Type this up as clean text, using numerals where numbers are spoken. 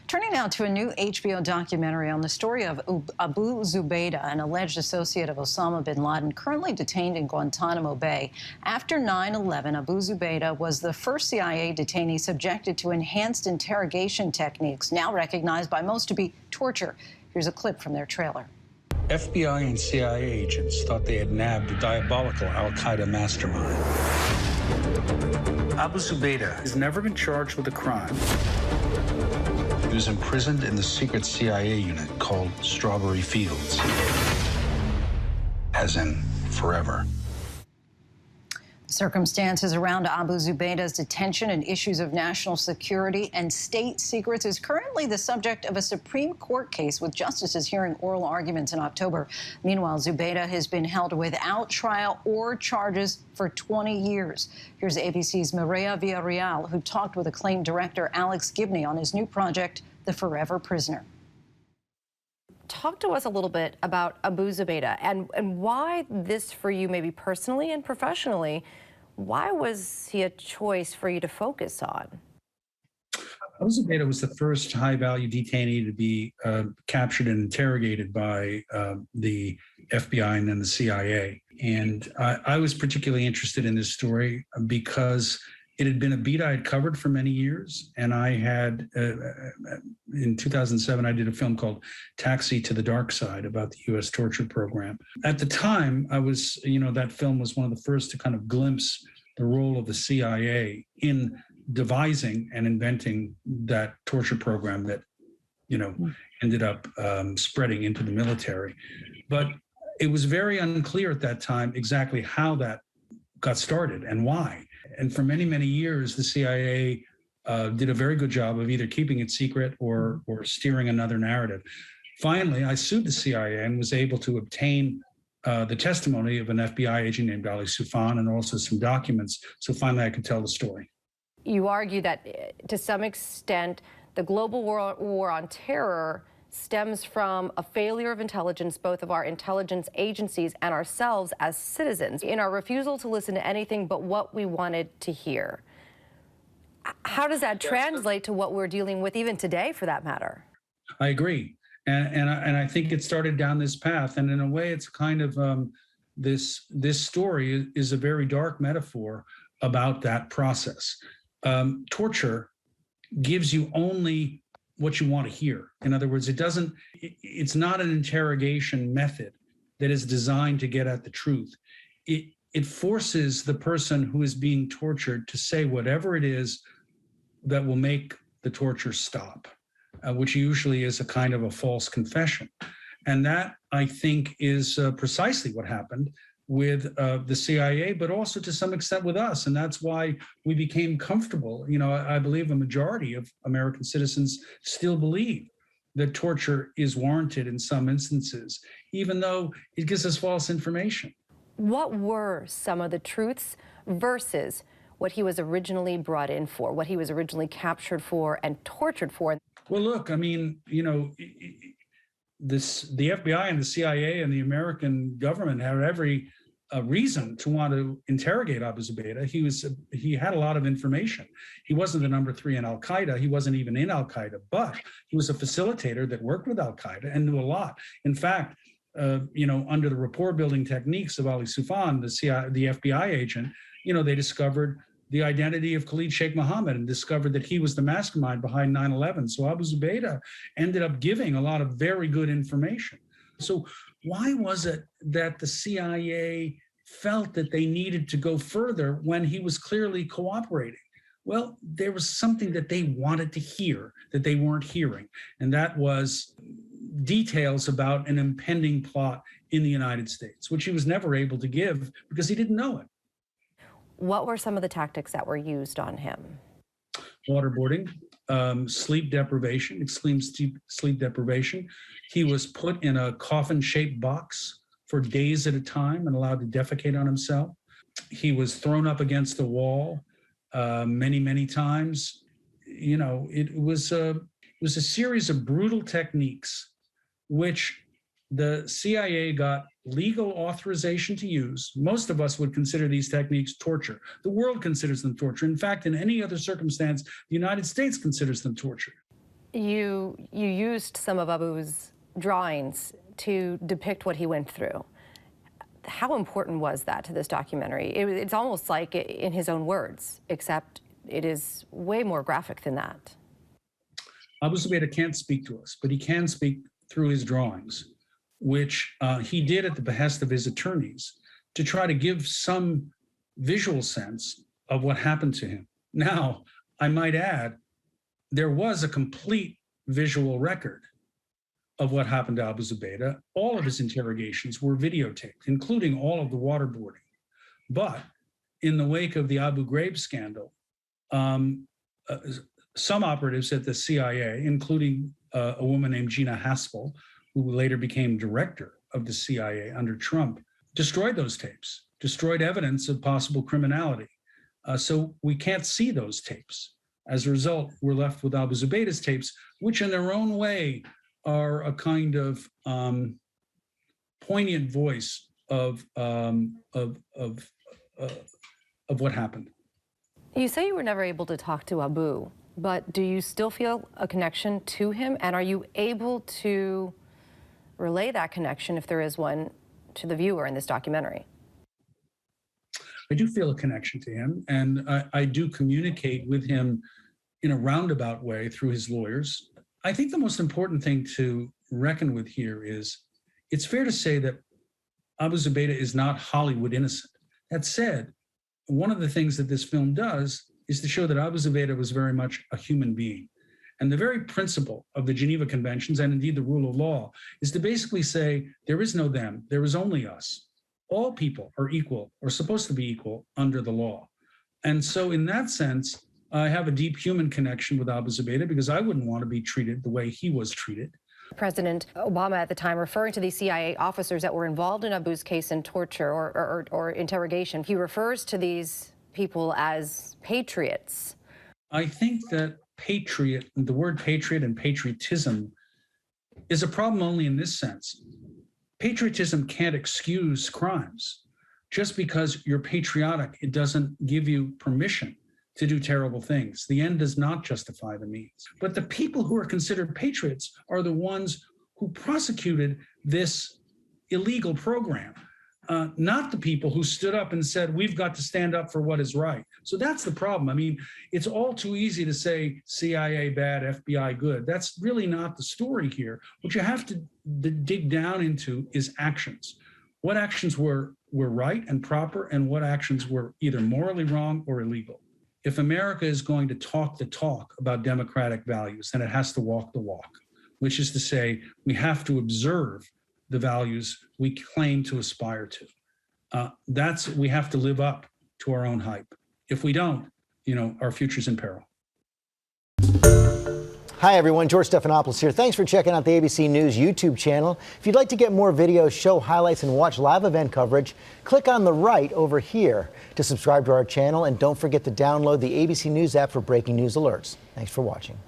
Turning now to a new HBO documentary on the story of Abu Zubaydah, an alleged associate of Osama bin Laden, currently detained in Guantanamo Bay. After 9/11, Abu Zubaydah was the first CIA detainee subjected to enhanced interrogation techniques, now recognized by most to be torture. Here's a clip from their trailer. FBI and CIA agents thought they had nabbed a diabolical al-Qaeda mastermind. Abu Zubaydah has never been charged with a crime. He was imprisoned in the secret CIA unit called Strawberry Fields, as in forever. Circumstances around Abu Zubaydah's detention and issues of national security and state secrets is currently the subject of a Supreme Court case, with justices hearing oral arguments in October. Meanwhile, Zubaydah has been held without trial or charges for 20 years. Here's ABC's Mireya Villarreal, who talked with acclaimed director Alex Gibney on his new project, The Forever Prisoner. Talk to us a little bit about Abu Zubaydah and why this for you, maybe personally and professionally. Why was he a choice for you to focus on? Abu Zubaydah was the first high-value detainee to be captured and interrogated by the FBI and then the CIA. And I was particularly interested in this story because it had been a beat I had covered for many years, and I had, in 2007, I did a film called Taxi to the Dark Side about the U.S. torture program. At the time, I was, that film was one of the first to kind of glimpse the role of the CIA in devising and inventing that torture program that, ended up spreading into the military. But it was very unclear at that time exactly how that got started and why. And for many, many years, the CIA did a very good job of either keeping it secret or steering another narrative. Finally, I sued the CIA and was able to obtain the testimony of an FBI agent named Alex Gibney and also some documents. So finally, I could tell the story. You argue that to some extent, the global war on terror stems from a failure of intelligence, both of our intelligence agencies and ourselves as citizens, in our refusal to listen to anything but what we wanted to hear. How does that translate to what we're dealing with even today, for that matter? I agree. And I think it started down this path. And in a way, it's kind of this story is a very dark metaphor about that process. Torture gives you only what you want to hear. In other words, it's not an interrogation method that is designed to get at the truth. It forces the person who is being tortured to say whatever it is that will make the torture stop, which usually is a kind of a false confession. And that, I think, is precisely what happened with the CIA, but also to some extent with us. And that's why we became comfortable. I believe a majority of American citizens still believe that torture is warranted in some instances, even though it gives us false information. What were some of the truths versus what he was originally brought in for, what he was originally captured for and tortured for? Well, look, I mean, the FBI and the CIA and the American government had every reason to want to interrogate Abu Zubaydah. He had a lot of information. He wasn't the number 3 in Al-Qaeda. He wasn't even in Al-Qaeda, but he was a facilitator that worked with Al-Qaeda and knew a lot. In fact, under the rapport building techniques of Ali Soufan, the FBI agent, they discovered the identity of Khalid Sheikh Mohammed and discovered that he was the mastermind behind 9/11. So Abu Zubaydah ended up giving a lot of very good information. So why was it that the CIA felt that they needed to go further when he was clearly cooperating? Well, there was something that they wanted to hear that they weren't hearing, and that was details about an impending plot in the United States, which he was never able to give because he didn't know it. What were some of the tactics that were used on him? Waterboarding, sleep deprivation, extreme sleep deprivation. He was put in a coffin-shaped box for days at a time and allowed to defecate on himself. He was thrown up against the wall many, many times. It was a series of brutal techniques which the CIA got legal authorization to use. Most of us would consider these techniques torture. The world considers them torture. In fact, in any other circumstance, the United States considers them torture. You used some of Abu's drawings to depict what he went through. How important was that to this documentary? It's almost like in his own words, except it is way more graphic than that. Abu Zubaydah can't speak to us, but he can speak through his drawings, which he did at the behest of his attorneys to try to give some visual sense of what happened to him. Now, I might add, there was a complete visual record of what happened to Abu Zubaydah. All of his interrogations were videotaped, including all of the waterboarding. But in the wake of the Abu Ghraib scandal, some operatives at the CIA, including a woman named Gina Haspel, who later became director of the CIA under Trump, destroyed those tapes, destroyed evidence of possible criminality. So we can't see those tapes. As a result, we're left with Abu Zubaydah's tapes, which in their own way are a kind of poignant voice of what happened. You say you were never able to talk to Abu, but do you still feel a connection to him? And are you able to relay that connection, if there is one, to the viewer in this documentary? I do feel a connection to him, and I do communicate with him in a roundabout way through his lawyers. I think the most important thing to reckon with here is it's fair to say that Abu Zubaydah is not Hollywood innocent. That said, one of the things that this film does is to show that Abu Zubaydah was very much a human being. And the very principle of the Geneva Conventions, and indeed the rule of law, is to basically say there is no them, there is only us. All people are equal, or supposed to be equal, under the law. And so in that sense, I have a deep human connection with Abu Zubaydah because I wouldn't want to be treated the way he was treated. President Obama at the time, referring to these CIA officers that were involved in Abu's case in torture or interrogation, he refers to these people as patriots. I think that the word patriot and patriotism is a problem only in this sense. Patriotism can't excuse crimes. Just because you're patriotic, it doesn't give you permission to do terrible things. The end does not justify the means. But the people who are considered patriots are the ones who prosecuted this illegal program, not the people who stood up and said, we've got to stand up for what is right. So that's the problem. I mean, it's all too easy to say CIA bad, FBI good. That's really not the story here. What you have to dig down into is actions. What actions were right and proper, and what actions were either morally wrong or illegal. If America is going to talk the talk about democratic values, then it has to walk the walk, which is to say we have to observe the values we claim to aspire to. We have to live up to our own hype. If we don't, our future's in peril. Hi, everyone. George Stephanopoulos here. Thanks for checking out the ABC News YouTube channel. If you'd like to get more videos, show highlights, and watch live event coverage, click on the right over here to subscribe to our channel. And don't forget to download the ABC News app for breaking news alerts. Thanks for watching.